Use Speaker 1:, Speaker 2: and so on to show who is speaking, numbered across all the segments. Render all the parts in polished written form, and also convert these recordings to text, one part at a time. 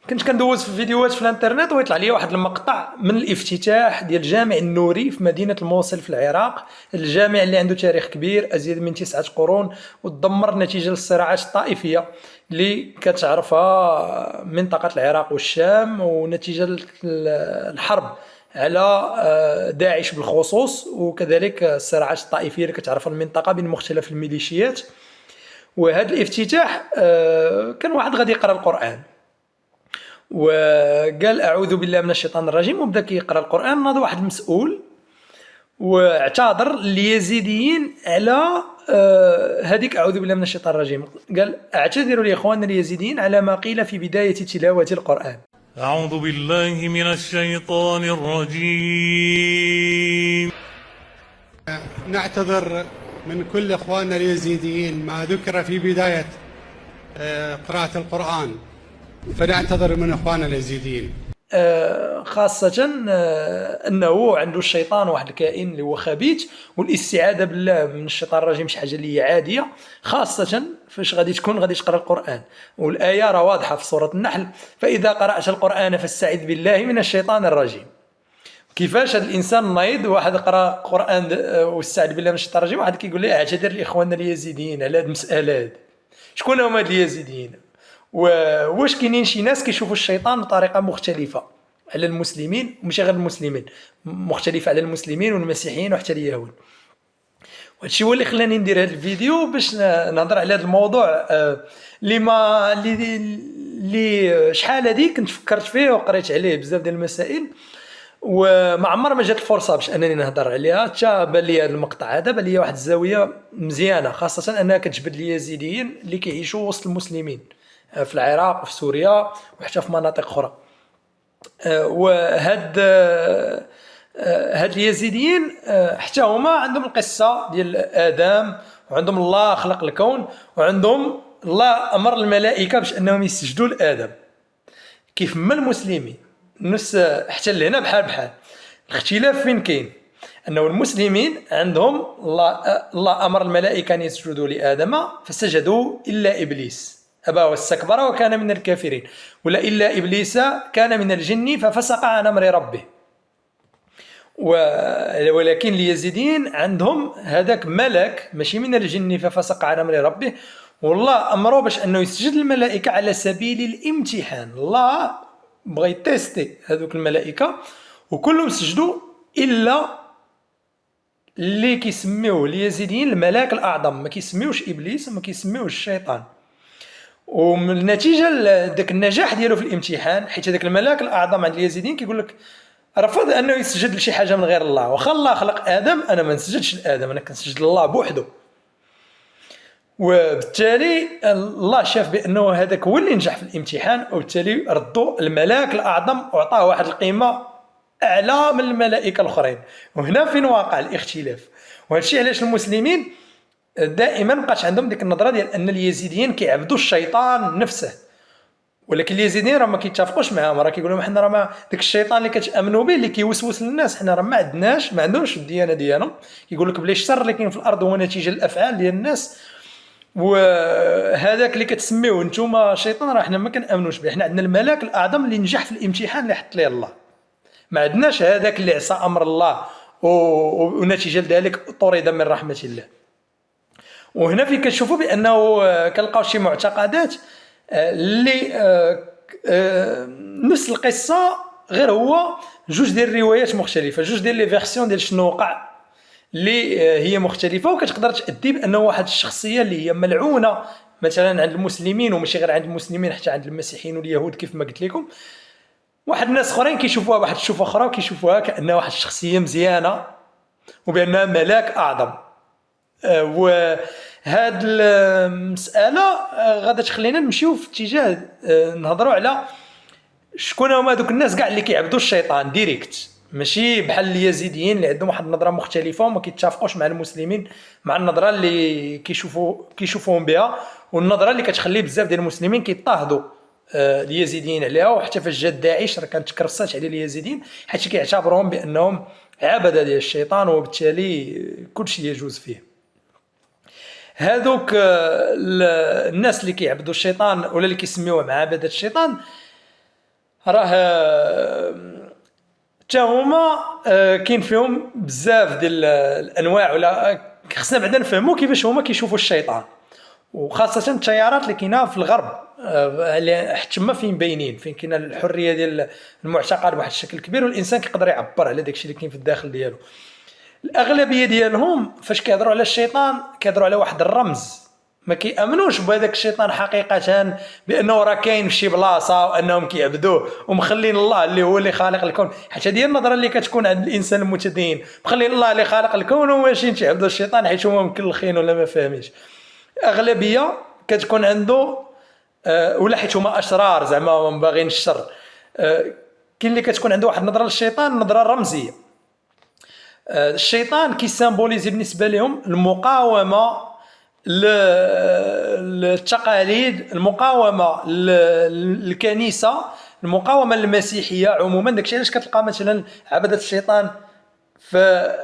Speaker 1: كنت كندوز في فيديوهات في الانترنت ويطلع لي واحد المقطع من الافتتاح ديال الجامع النوري في مدينة الموصل في العراق. الجامع اللي عنده تاريخ كبير أزيد من 9 قرون، وتدمر نتيجة للصراعات الطائفية اللي كتعرفها منطقة العراق والشام، ونتيجة الحرب على داعش بالخصوص، وكذلك الصراعات الطائفية اللي كتعرفها المنطقة بين مختلف الميليشيات. وهذا الافتتاح كان واحد غادي يقرأ القرآن، وقال أعوذ بالله من الشيطان الرجيم، وبدا كيقرا القرآن. ناض واحد المسؤول واعتذر لليزيديين على هذيك أعوذ بالله من الشيطان الرجيم. قال أعتذر لإخواننا اليزيديين على ما قيل في بداية تلاوة القرآن.
Speaker 2: أعوذ بالله من الشيطان الرجيم.
Speaker 3: نعتذر من كل إخواننا اليزيديين ما ذكر في بداية قراءة القرآن، فنعتذر من إخواننا اليزيديين.
Speaker 1: خاصة أنه عنده الشيطان واحد الكائن اللي هو خبيث، والاستعاذة بالله من الشيطان الرجيم شي حاجة اللي هي عادية، خاصة فاش غادي تقرأ القرآن. والآية راه واضحة في سورة النحل: فإذا قرأت القرآن فاستعذ بالله من الشيطان الرجيم. كيفاش هذا الانسان نايض واحد قرا قران واستعذ بالله من الشيطان الرجيم، واحد كيقول لي اعتذر لاخواننا اليزيديين على هذه المساله هذه؟ شكون هما هاد اليزيديين؟ واش كاينين شي ناس كيشوفوا الشيطان بطريقه مختلفه على المسلمين، وماشي غير المسلمين، مختلفه على المسلمين والمسيحيين وحتى اليهود؟ وهادشي هو اللي خلاني ندير هذا الفيديو باش نهضر على هذا الموضوع اللي شحال هذه كنت فكرت فيه وقريت عليه بزاف ديال المسائل، وما عمر ما جات الفرصه باش انني نهضر عليها. حتى بان لي هذا المقطع هذا بان لي واحد الزاويه مزيانه، خاصه انها كتجبد اليزيديين اللي كيعيشوا وسط المسلمين في العراق وفي سوريا وحتى في مناطق اخرى. وهاد هاد اليزيديين حتى هما عندهم القصه ديال ادم، وعندهم الله خلق الكون، وعندهم الله امر الملائكه باش انهم يسجدوا لادم. كيف ما المسلمين نفس حتى لهنا بحال الاختلاف فين كاين؟ انه المسلمين عندهم الله امر الملائكه ان يسجدوا لادم فسجدوا الا ابليس ابى واستكبر وكان من الكافرين، ولا الا ابليس كان من الجن ففسق عن امر ربه. ولكن اليزيديين عندهم هذاك ملك ماشي من الجن ففسق عن امر ربه، والله امره باش انه يسجد للملائكه على سبيل الامتحان. الله بغى يتيستي هذوك الملائكه وكلهم سجدوا الا اللي كيسميوه اليزيديين الملاك الاعظم، ما كيسميوش ابليس وما كيسميوش الشيطان. ومن النتيجه داك النجاح ديالو في الامتحان، حيت هذاك الملاك الاعظم عند اليزيديين كيقول لك رفض انه يسجد لشي حاجه من غير الله، واخا الله خلق ادم انا ما نسجدش لادم، انا كنسجد لله بوحده. وبالتالي الله شاف بانه هذاك هو اللي نجح في الامتحان، وبالتالي ردوا الملاك الاعظم واعطاه واحد القيمه اعلى من الملائكه الاخرين. وهنا فين واقع الاختلاف. وهذا الشيء علاش المسلمين دائما بقات عندهم ديك النظره ديال ان اليزيديين كيعبدوا الشيطان نفسه، ولكن اليزيديين راه ما كيتفقوش معاهم، راه كيقولوا حنا راه ما داك الشيطان اللي كتامنوا به اللي كيوسوس للناس حنا راه ما عندناش، ما عندهمش الديانه ديالهم. كيقول لك بلي الشر اللي كاين في الارض هو نتيجه الافعال ديال الناس، وهذاك اللي كتسميوه نتوما شيطان راه حنا ما كنامنوش به. حنا عندنا الملاك الاعظم اللي نجح في الامتحان اللي حط ليه الله، ما عندناش هذاك اللي عصى امر الله ونتيجه لذلك طرد من رحمه الله. وهنا فين كتشوفوا بانه كنلقاو شي معتقدات اللي نفس القصه، غير هو جوج ديال الروايات مختلفه، جوج ديال لي فيرسيون ديال شنو وقع اللي هي مختلفه، وكتقدر تأدي بانه واحد الشخصيه اللي هي ملعونه مثلا عند المسلمين، وماشي غير عند المسلمين حتى عند المسيحيين واليهود كيف ما قلت لكم. واحد الناس اخرين كيشوفوها واحد الشوفه اخرى، وكيشوفوها كانها واحد الشخصيه مزيانه وبانها ملاك اعظم. وهاد المساله غادا تخلينا نمشيو في اتجاه نهضروا على شكون هما دوك الناس كاع اللي كيعبدوا الشيطان ديريكت، ماشي بحال اليزيديين اللي عندهم واحد النظره مختلفه وما كيتفقوش مع المسلمين مع النظره اللي كيشوفوهم بها، والنظره اللي كتخلي بزاف ديال المسلمين كيضطهدوا اليزيديين عليها. وحتى فاش جات داعش راه كانت تكرسات على اليزيديين حيت كيعتبروهم بانهم عبده ديال الشيطان، وبالتالي كل شيء يجوز فيه. هذوك الناس اللي كيعبدوا الشيطان ولا اللي كيسميوه معبده الشيطان راه حتى هما كاين فيهم بزاف ديال الانواع، ولا خصنا بعدا نفهموا كيفاش هما كيشوفوا الشيطان، وخاصه التيارات اللي كاينه في الغرب اللي حتى تما فين باينين، فين كاينه الحريه ديال المعتقد بواحد الشكل كبير، والانسان كيقدر يعبر على داكشي اللي كاين في الداخل ديالو. الاغلبيه ديالهم فاش كيهضروا على الشيطان كيهضروا على واحد الرمز، ما كيامنوش بهذاك الشيطان حقيقه بانه راه كاين في شي بلاصه وانهم كيعبدوه ومخلين الله اللي هو اللي خالق الكون. حتى هذه النظره اللي كتكون عند الانسان المتدين، مخلين الله اللي خالق الكون وماشيين تيعبدوا الشيطان حيت هما مكلخين ولا ما فاهمينش. اغلبيه كتكون عنده ولا حيت هما اشرار زعما باغيين الشر، كاين اللي كتكون عنده واحد النظره للشيطان، النظره الرمزيه. الشيطان كيسامبوليزي بالنسبه لهم المقاومه للتقاليد، المقاومه للكنيسه، المقاومه للمسيحيه عموما. داكشي علاش كتلقى مثلا عبده الشيطان في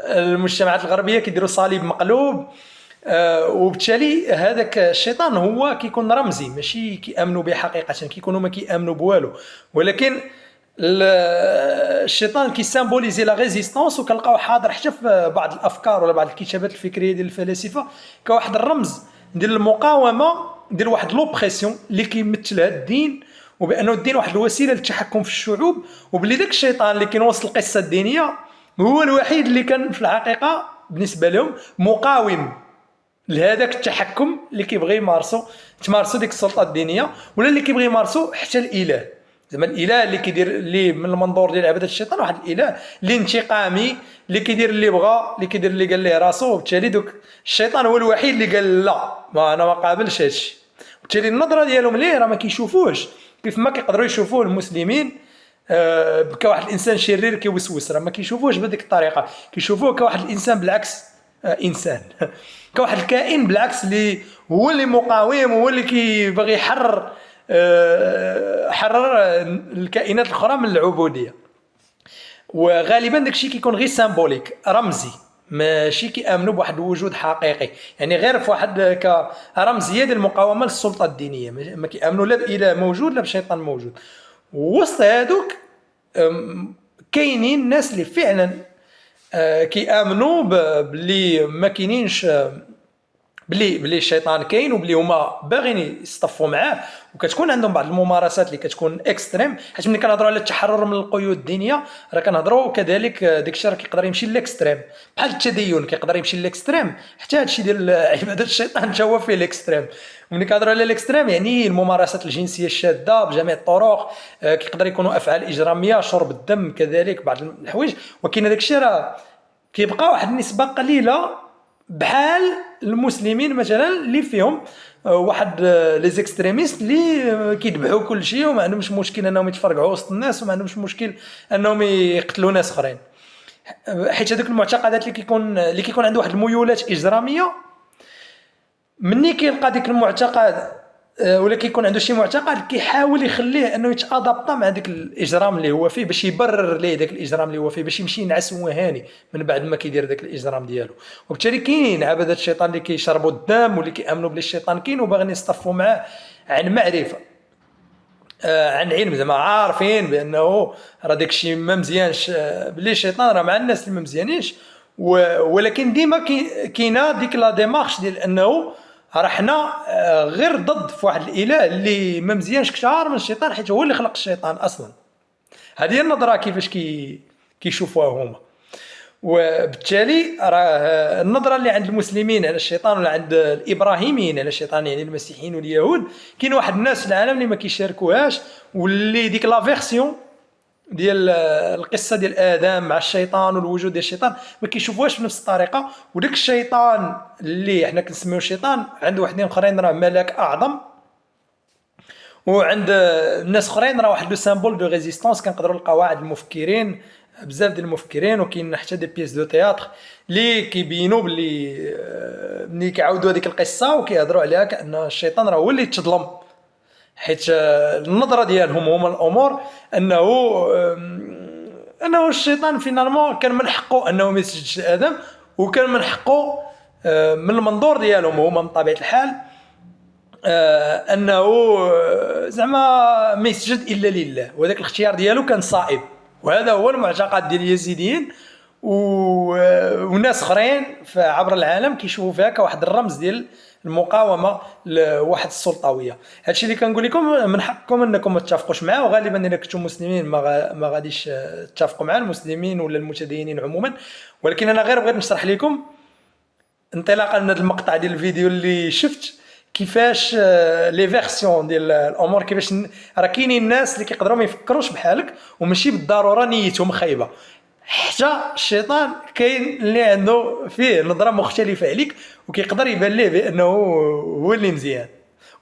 Speaker 1: المجتمعات الغربيه كيديروا صليب مقلوب، وبالتالي هذاك الشيطان هو كيكون رمزي، ماشي كيامنوا به حقيقه، كيكونوا ما كيامنوا بوالو، ولكن الشيطان كيسامبوليزي لا ريزيستانس، وكنلقاو حاضر حتى في بعض الافكار ولا بعض الكتابات الفكريه ديال الفلاسفه كواحد الرمز ديال المقاومه ديال واحد لوبريسيون اللي كيمثلها الدين، وبانه الدين واحد الوسيله للتحكم في الشعوب، وبلي داك الشيطان اللي كاين وسط القصه الدينيه هو الوحيد اللي كان في الحقيقه بالنسبه لهم مقاوم لهذاك التحكم اللي كيبغي تمارسو ديك السلطه الدينيه، ولا اللي كيبغي يمارسو حتى الاله. زعما الاله اللي كيدير اللي من المنظور ديال عباده الشيطان واحد الاله اللي انتقامي، اللي كيدير اللي بغى، اللي كيدير اللي قال ليه راسو، وبالتالي دوك الشيطان هو الوحيد اللي قال لا ما انا ما قابلش هادشي. وبالتالي النظره ديالهم ليه راه ما كيشوفوش كيف ما كيقدروا يشوفوه المسلمين كواحد الانسان شرير كيوسوس، راه ما كيشوفوش بهذيك الطريقه، كيشوفوه كواحد الانسان بالعكس انسان كواحد الكائن بالعكس اللي هو اللي مقاوم، هو اللي كيبغي يحرر الكائنات الاخرى من العبوديه. وغالبا داكشي كيكون غير سامبوليك رمزي، ماشي كيامنوا بواحد الوجود حقيقي، يعني غير في واحد كرمزيه ديال المقاومه للسلطه الدينيه، ما كيامنوا لا باله موجود لا بشيطان موجود. وسط هادوك كاينين الناس اللي فعلا كيامنوا بلي ما كاينينش، بلي الشيطان كاين، وبلي هما باغيين يصطفوا معاه، وكتكون عندهم بعض الممارسات اللي كتكون اكستريم. حيت ملي كنهضروا على التحرر من القيود الدينيه راه كنهضروا كذلك داك الشيء راه كيقدر يمشي للاكستريم، بحال التدين كيقدر يمشي للاكستريم، حتى هذا الشيء ديال عباده الشيطان حتى هو فيه الاكستريم. وملي كنهضروا على الاكستريم يعني الممارسات الجنسيه الشاذه بجميع الطرق، كيقدر يكونوا افعال اجراميه، شرب الدم كذلك بعض الحوايج. ولكن هذاك الشيء راه كيبقى واحد النسبه قليله بحال المسلمين مثلا اللي فيهم واحد لي زيكستريميست اللي كيذبحوا كل شيء وما عندهمش مشكل انهم يتفرقعوا وسط الناس، وما عندهمش مشكل انهم يقتلوا ناس اخرين. حيت هذوك المعتقدات اللي كيكون عنده واحد الميولات اجراميه، مني كيلقى ديك المعتقد ولا كيكون عنده شي معتقد كيحاول يخليه انه يتادابطا مع داك الاجرام اللي هو فيه، باش يبرر ليه داك الاجرام اللي هو فيه، باش يمشي ينعس وهو هاني من بعد ما كيدير داك الاجرام ديالو. وبالتالي كاين عبده الشيطان اللي كيشربوا الدم واللي كيامنوا بلي الشيطان كاين وباغيين يصطفوا معاه عن معرفه، عن علم، زعما عارفين بانه راه داكشي ما مزيانش، بلي الشيطان راه مع الناس اللي ما مزيانينش. ولكن ديما كاينه ديك لا ديمارش ديال انه راه حنا غير ضد في واحد الاله اللي ما مزيانش كثار من الشيطان، حيت هو اللي خلق الشيطان اصلا. هذه النظره كيفاش كيشوفوها هما. وبالتالي راه النظره اللي عند المسلمين على الشيطان ولا عند الابراهيميين على الشيطان يعني المسيحيين واليهود، كاين واحد الناس في العالم اللي ما كيشاركوهاش، واللي ديك لا فيرسيون ديال القصه ديال ادم مع الشيطان والوجود ديال الشيطان ما كيشوفوهاش بنفس الطريقه. وداك الشيطان اللي حنا كنسميوه الشيطان عند وحدين اخرين راه ملاك اعظم، وعند الناس اخرين راه واحد لو سامبول دو ريزيستانس. كنقدروا نلقاو واحد المفكرين بزاف ديال المفكرين، وكاين حتى دي بيس دو تياتر اللي كيبينوا باللي ملي كيعاودوا هذيك القصه وكيهضروا عليها كأن الشيطان راه هو اللي تظلم، حيت النظره ديالهم هما الامور انه الشيطان فينالمون كان من حقه انه ما يسجدش لادم، وكان من حقه من المنظور ديالهم هما من طبيعه الحال انه زعما ما يسجد الا لله، وهذاك الاختيار ديالو كان صائب، وهذا هو المعتقد ديال اليزيديين وناس اخرين عبر العالم كيشوفوا فيها كواحد الرمز ديال المقاومه لواحد السلطويه. هادشي اللي كنقول لكم من حقكم انكم ما تتفقوش معاه، وغالبا الا كنتم مسلمين ما غاديش تتفقوا مع المسلمين ولا المتدينين عموما، ولكن انا غير بغيت نشرح لكم انطلاقا من هذا المقطع ديال الفيديو اللي شفت كيفاش لي فيرسيون ديال الامور، كيفاش راه كاينين الناس اللي كيقدروا ما يفكروش بحالك وماشي بالضروره نيتهم خايبه. حتى الشيطان كاين اللي عنده فيه نظره مختلفه عليك وكيقدر يبان ليه بانه هو اللي مزيان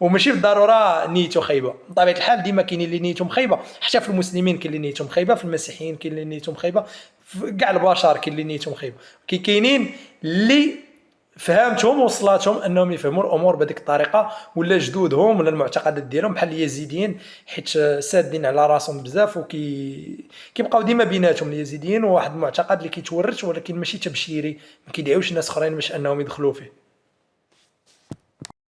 Speaker 1: وماشي بالضروره نيته خايبه. بطبيعه الحال ديما كاينين اللي نيتهم خايبه، حتى في المسلمين كاين اللي نيتهم خايبه، في المسيحيين كاين اللي نيتهم خايبه، في كاع البشر كاين اللي نيتهم خايبه. كاينين اللي فهمتهم وصلاتهم انهم يفهموا الامور بهذيك الطريقه، ولا جدودهم ولا المعتقدات ديالهم بحال اليزيديين حيت سادين على راسهم بزاف كيبقاو ديما بيناتهم اليزيديين، وواحد المعتقد اللي كيتورث ولكن ماشي تبشيري، ما كيدعيوش الناس اخرين باش انهم يدخلوا فيه.